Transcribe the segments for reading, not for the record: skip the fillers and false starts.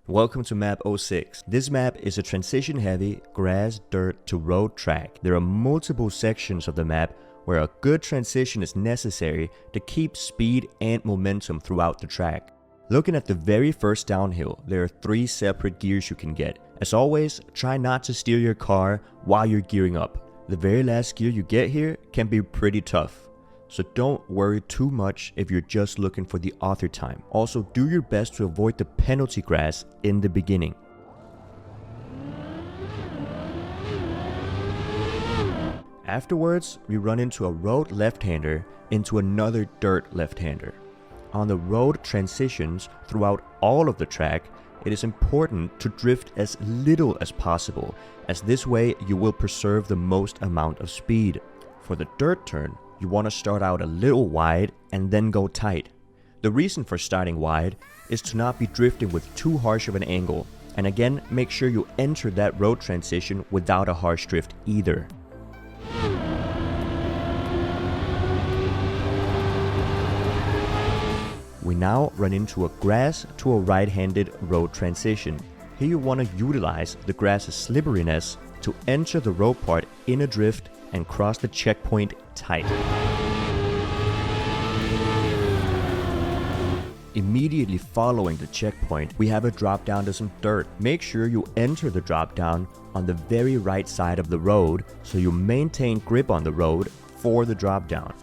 Welcome to map 06. This map is a transition heavy grass, dirt to road track. There are multiple sections of the map where a good transition is necessary to keep speed and momentum throughout the track. Looking at the very first downhill, there are 3 separate gears you can get. As always, try not to steer your car while you're gearing up. The very last gear you get here can be pretty tough. So don't worry too much if you're just looking for the author time. Also, do your best to avoid the penalty grass in the beginning. Afterwards, we run into a road left-hander into another dirt left-hander. On the road transitions throughout all of the track, it is important to drift as little as possible, as this way you will preserve the most amount of speed. For the dirt turn, you want to start out a little wide and then go tight. The reason for starting wide is to not be drifting with too harsh of an angle, and again, make sure you enter that road transition without a harsh drift either. We now run into a grass to a right-handed road transition. Here you want to utilize the grass's slipperiness to enter the road part in a drift and cross the checkpoint tight. Immediately following the checkpoint, we have a drop down to some dirt. Make sure you enter the drop down on the very right side of the road so you maintain grip on the road for the drop down.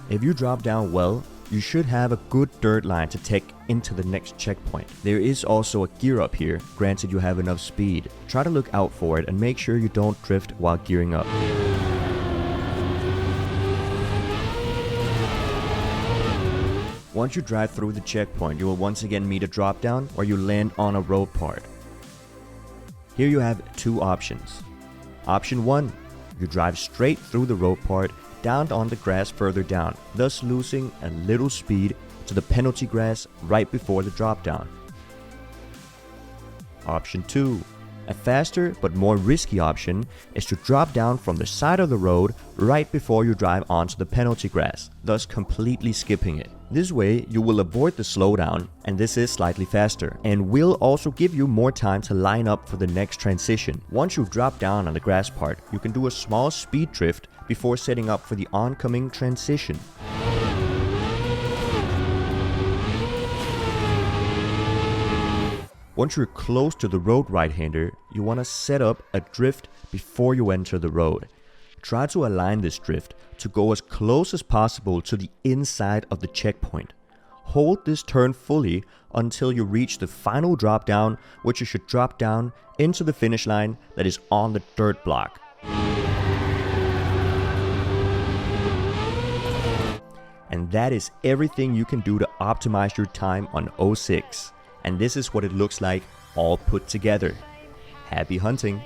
If you drop down well, you should have a good dirt line to take into the next checkpoint. There is also a gear up here, granted you have enough speed. Try to look out for it and make sure you don't drift while gearing up. Once you drive through the checkpoint, you will once again meet a drop down where you land on a road part. Here you have 2 options. Option 1, you drive straight through the road part down on the grass further down, thus losing a little speed to the penalty grass right before the drop down. Option 2, a faster but more risky option is to drop down from the side of the road right before you drive onto the penalty grass, thus completely skipping it. This way you will avoid the slowdown, and this is slightly faster, and will also give you more time to line up for the next transition. Once you've dropped down on the grass part, you can do a small speed drift before setting up for the oncoming transition. Once you're close to the road right-hander, you want to set up a drift before you enter the road. Try to align this drift to go as close as possible to the inside of the checkpoint. Hold this turn fully until you reach the final drop down, which you should drop down into the finish line that is on the dirt block. And that is everything you can do to optimize your time on 06. And this is what it looks like all put together. Happy hunting!